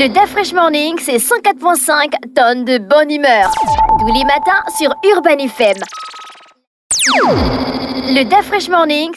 Le Fresh Morning, c'est 104.5 tonnes de bonne humeur. Tous les matins sur Urban FM. Le Fresh Morning,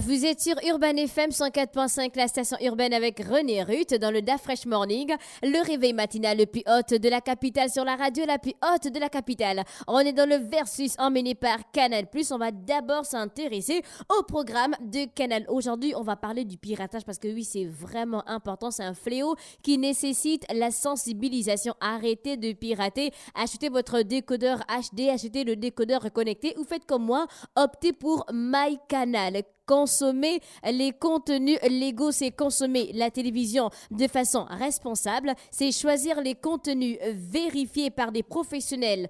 Vous êtes sur Urban FM 104.5, la station urbaine avec René Ruth dans le Fresh Morning, le réveil matinal le plus haute de la capitale sur la radio la plus haute de la capitale. On est dans le Versus emmené par Canal+. On va d'abord s'intéresser au programme de Canal. Aujourd'hui, on va parler du piratage parce que oui, c'est vraiment important. C'est un fléau qui nécessite la sensibilisation. Arrêtez de pirater. Achetez votre décodeur HD, achetez le décodeur connecté ou faites comme moi, optez pour MyCanal. Consommer les contenus légaux, c'est consommer la télévision de façon responsable, c'est choisir les contenus vérifiés par des professionnels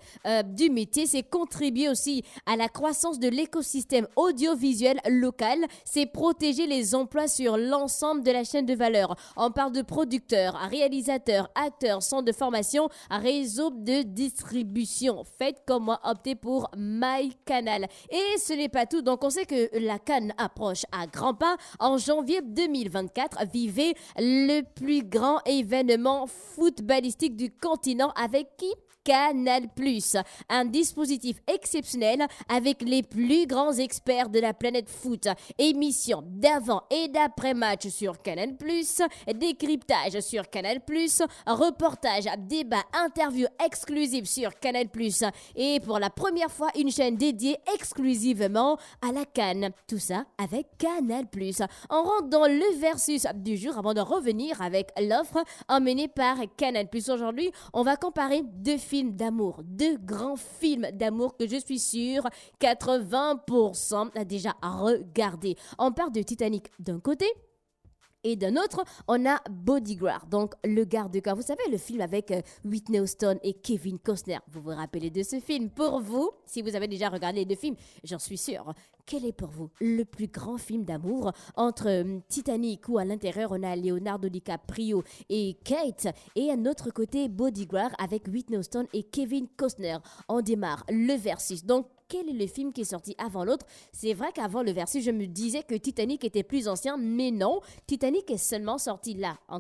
du métier, c'est contribuer aussi à la croissance de l'écosystème audiovisuel local, c'est protéger les emplois sur l'ensemble de la chaîne de valeur. On parle de producteurs, réalisateurs, acteurs, centres de formation, réseau de distribution. Faites comme moi, optez pour MyCanal. Et ce n'est pas tout, donc on sait que la CAN approche à grands pas. En janvier 2024, vivez le plus grand événement footballistique du continent avec qui? Canal+, un dispositif exceptionnel avec les plus grands experts de la planète foot. Émissions d'avant et d'après match sur Canal+, décryptage sur Canal+, reportages, débats, interviews exclusives sur Canal+. Et pour la première fois, une chaîne dédiée exclusivement à la CAN. Tout ça avec Canal+. On rentre dans le versus du jour avant de revenir avec l'offre emmenée par Canal+. Aujourd'hui, on va comparer deux films d'amour, deux grands films d'amour que je suis sûre 80% a déjà regardé. On parle de Titanic d'un côté. Et d'un autre, on a Bodyguard, donc le garde-corps. Vous savez, le film avec Whitney Houston et Kevin Costner. Vous vous rappelez de ce film? Pour vous, si vous avez déjà regardé les deux films, j'en suis sûre. Quel est pour vous le plus grand film d'amour entre Titanic, où à l'intérieur on a Leonardo DiCaprio et Kate, et à notre côté Bodyguard avec Whitney Houston et Kevin Costner? On démarre le versus. Donc, quel est le film qui est sorti avant l'autre? C'est vrai qu'avant le versus, je me disais que Titanic était plus ancien, mais non. Titanic est seulement sorti là, en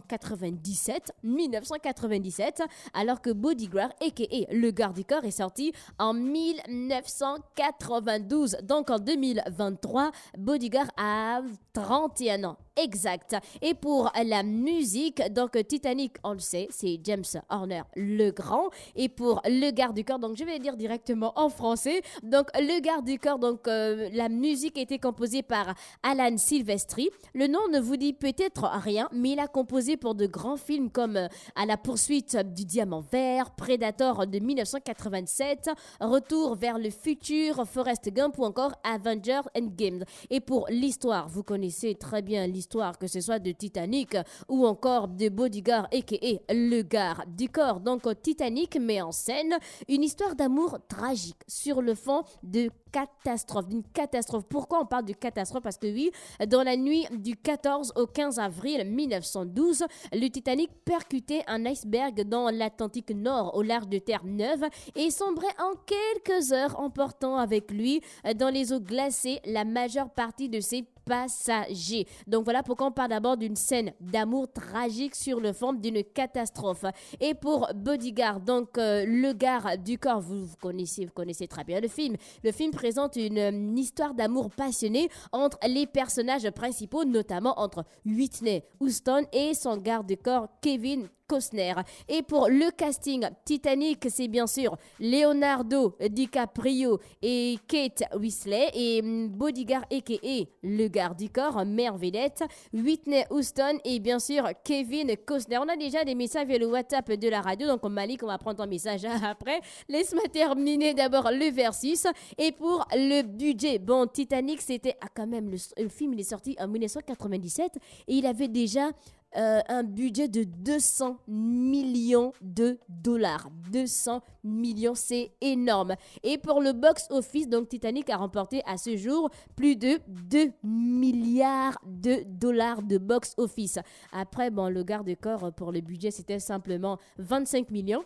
1997, alors que Bodyguard, a.k.a. Le Garde du Corps, est sorti en 1992. Donc en 2023, Bodyguard a 31 ans. Exact. Et pour la musique, donc Titanic, on le sait, c'est James Horner le Grand. Et pour Le Garde du Corps, donc je vais dire directement en français. Donc Le Garde du Corps, donc la musique a été composée par Alan Silvestri. Le nom ne vous dit peut-être rien, mais il a composé pour de grands films comme À la poursuite du diamant vert, Predator de 1987, Retour vers le futur, Forrest Gump ou encore Avengers Endgame. Et pour l'histoire, vous connaissez très bien l'histoire, que ce soit de Titanic ou encore de Bodyguard, a.k.a. Le Garde du Corps. Donc Titanic met en scène une histoire d'amour tragique sur le fond de catastrophe, d'une catastrophe. Pourquoi on parle de catastrophe? Parce que oui, dans la nuit du 14 au 15 avril 1912, le Titanic percutait un iceberg dans l'Atlantique Nord au large de Terre-Neuve et sombrait en quelques heures, emportant avec lui dans les eaux glacées la majeure partie de ses passagers. Donc voilà pourquoi on parle d'abord d'une scène d'amour tragique sur le fond d'une catastrophe. Et pour Bodyguard, donc Le Garde du Corps, vous connaissez très bien le film. Le film présente une histoire d'amour passionné entre les personnages principaux, notamment entre Whitney Houston et son garde-corps Kevin Costner. Et pour le casting Titanic, c'est bien sûr Leonardo DiCaprio et Kate Winslet. Et Bodyguard, a.k.a. Le Garde du Corps, mère vedette, Whitney Houston et bien sûr Kevin Costner. On a déjà des messages via le WhatsApp de la radio, donc Malik, on va prendre ton message après. Laisse-moi terminer d'abord le versus. Et pour le budget, bon, Titanic, c'était quand même, le film il est sorti en 1997 et il avait déjà un budget de 200 millions de dollars. 200 millions, c'est énorme. Et pour le box-office, donc Titanic a remporté à ce jour plus de 2 milliards de dollars de box-office. Après, bon, Le Garde-corps, pour le budget, c'était simplement 25 millions.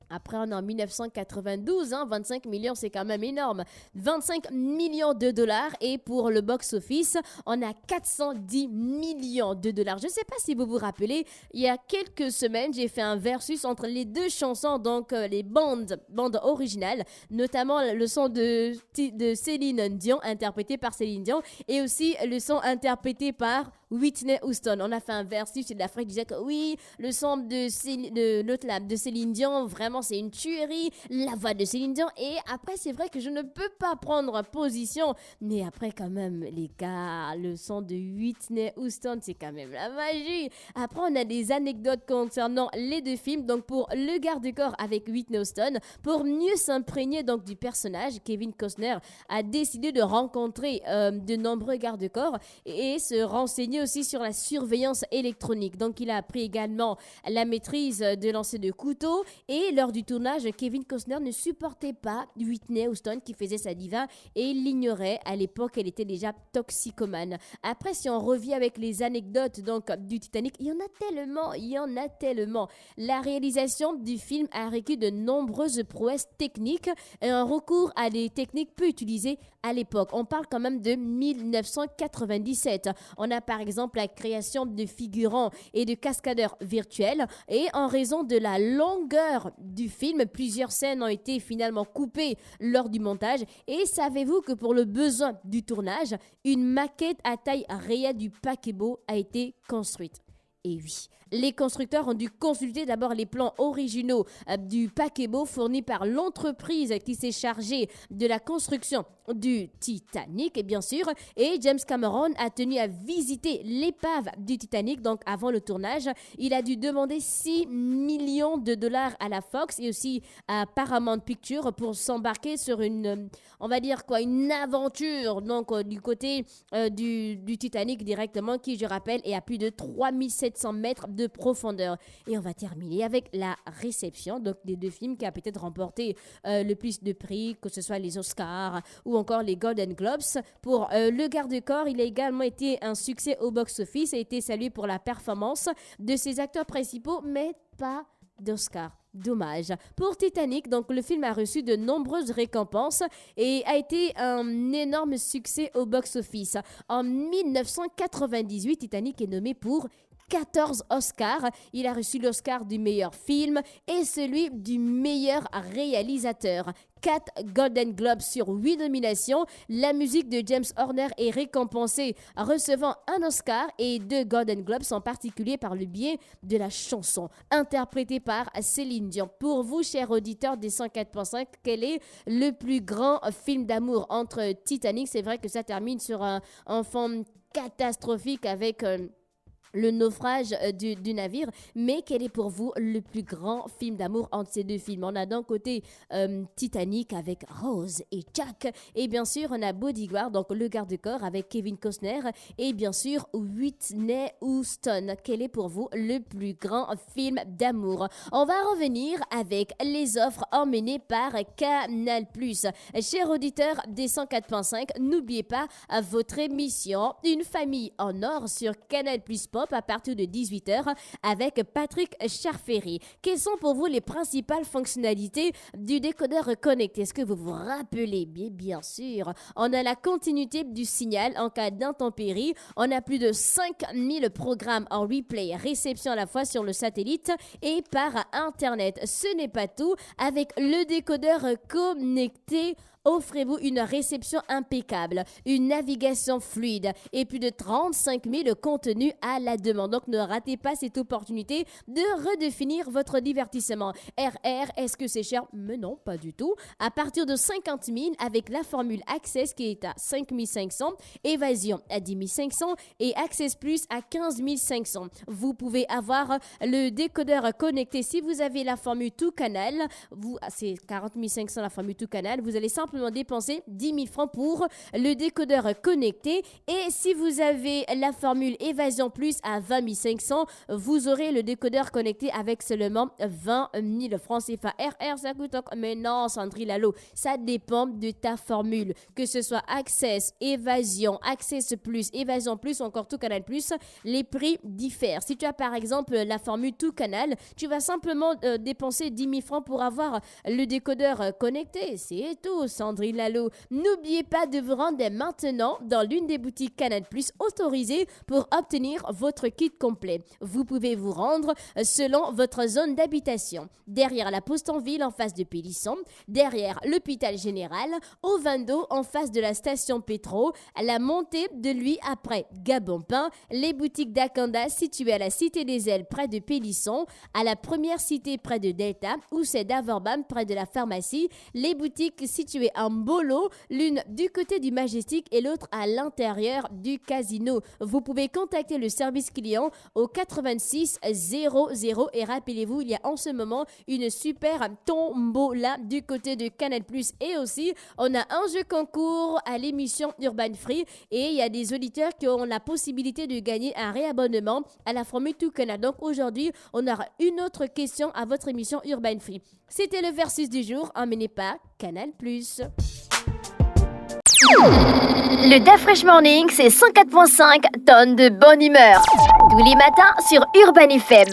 Après, on est en 1992, 25 millions, c'est quand même énorme. 25 millions de dollars. Et pour le box-office, on a 410 millions de dollars. Je ne sais pas si vous vous rappelez, il y a quelques semaines, j'ai fait un versus entre les deux chansons, donc les bandes originales, notamment le son de Céline Dion, interprété par Céline Dion, et aussi le son interprété par Whitney Houston. On a fait un versus et de la Fred disait que oui, le son de Céline Dion, vraiment c'est une tuerie, la voix de Céline Dion. Et après c'est vrai que je ne peux pas prendre position, mais après quand même les gars, le son de Whitney Houston, c'est quand même la magie. Après on a des anecdotes concernant les deux films. Donc pour Le Garde-Corps avec Whitney Houston, pour mieux s'imprégner donc du personnage, Kevin Costner a décidé de rencontrer de nombreux garde-corps et se renseigner aussi sur la surveillance électronique. Donc il a appris également la maîtrise de lancer de couteau. Et lors du tournage, Kevin Costner ne supportait pas Whitney Houston qui faisait sa diva et il l'ignorait. À l'époque, elle était déjà toxicomane. Après, si on revient avec les anecdotes donc du Titanic, il y en a tellement. La réalisation du film a requis de nombreuses prouesses techniques et un recours à des techniques peu utilisées à l'époque. On parle quand même de 1997. On a par exemple la création de figurants et de cascadeurs virtuels. Et en raison de la longueur du film, plusieurs scènes ont été finalement coupées lors du montage. Et savez-vous que pour le besoin du tournage, une maquette à taille réelle du paquebot a été construite? Et oui, les constructeurs ont dû consulter d'abord les plans originaux du paquebot fournis par l'entreprise qui s'est chargée de la construction du Titanic, et bien sûr. Et James Cameron a tenu à visiter l'épave du Titanic, donc avant le tournage. Il a dû demander 6 millions de dollars à la Fox et aussi à Paramount Pictures pour s'embarquer sur une aventure, donc du côté du Titanic directement, qui, je rappelle, est à plus de 3700 mètres de profondeur. Et on va terminer avec la réception donc des deux films qui a peut-être remporté le plus de prix, que ce soit les Oscars ou encore les Golden Globes. Pour Le Garde-Corps, il a également été un succès au box-office et a été salué pour la performance de ses acteurs principaux, mais pas d'Oscar. Dommage. Pour Titanic, donc le film a reçu de nombreuses récompenses et a été un énorme succès au box-office. En 1998, Titanic est nommé pour 14 Oscars. Il a reçu l'Oscar du meilleur film et celui du meilleur réalisateur. 4 Golden Globes sur 8 nominations. La musique de James Horner est récompensée, recevant un Oscar et 2 Golden Globes, en particulier par le biais de la chanson interprétée par Céline Dion. Pour vous, chers auditeurs des 104.5, quel est le plus grand film d'amour entre Titanic? C'est vrai que ça termine sur un fond catastrophique avec le naufrage du navire, mais quel est pour vous le plus grand film d'amour entre ces deux films? On a d'un côté Titanic avec Rose et Jack, et bien sûr on a Bodyguard, donc Le Garde-Corps avec Kevin Costner, et bien sûr Whitney Houston. Quel est pour vous le plus grand film d'amour? On va revenir avec les offres emmenées par Canal+. Chers auditeurs des 104.5, n'oubliez pas votre émission Une famille en or sur Canal+ Pop à partir de 18h avec Patrick Charferry. Quelles sont pour vous les principales fonctionnalités du décodeur connecté? Est-ce que vous vous rappelez? Bien sûr, on a la continuité du signal en cas d'intempérie. On a plus de 5000 programmes en replay, réception à la fois sur le satellite et par Internet. Ce n'est pas tout. Avec le décodeur connecté, offrez-vous une réception impeccable, une navigation fluide et plus de 35 000 contenus à la demande. Donc ne ratez pas cette opportunité de redéfinir votre divertissement. RR, est-ce que c'est cher? Mais non, pas du tout. À partir de 50 000 avec la formule Access qui est à 5 500, Évasion à 10 500 et Access Plus à 15 500. Vous pouvez avoir le décodeur connecté si vous avez la formule tout canal. C'est 40 500 la formule tout canal. Vous allez simplement simplement dépenser 10 000 francs pour le décodeur connecté. Et si vous avez la formule Évasion Plus à 20 500, vous aurez le décodeur connecté avec seulement 20 000 francs CFA. RR, ça coûte encore. Mais non, Sandrine Lalo, ça dépend de ta formule. Que ce soit Access, Évasion, Access Plus, Évasion Plus ou encore Tout Canal Plus, les prix diffèrent. Si tu as par exemple la formule Tout Canal, tu vas simplement dépenser 10 000 francs pour avoir le décodeur connecté. C'est tout, Sandrine Lalo. N'oubliez pas de vous rendre dès maintenant dans l'une des boutiques Canal Plus autorisées pour obtenir votre kit complet. Vous pouvez vous rendre selon votre zone d'habitation. Derrière la Poste en Ville en face de Pélisson, derrière l'hôpital général, au Vando en face de la station Pétro, à la montée de lui après Gabonpin, les boutiques d'Akanda situées à la Cité des Ailes près de Pélisson, à la première cité près de Delta ou c'est d'Averbam près de la pharmacie, les boutiques situées en Bolo, l'une du côté du Majestic et l'autre à l'intérieur du casino. Vous pouvez contacter le service client au 86 00 et rappelez-vous, il y a en ce moment une super tombola du côté de Canal+, et aussi on a un jeu concours à l'émission Urban Free et il y a des auditeurs qui ont la possibilité de gagner un réabonnement à la formule Tout Canal. Donc aujourd'hui, on aura une autre question à votre émission Urban Free. C'était le versus du jour, emmené par Canal+. Le Da Fresh Morning, c'est 104.5 tonnes de bonne humeur. Tous les matins sur Urban FM.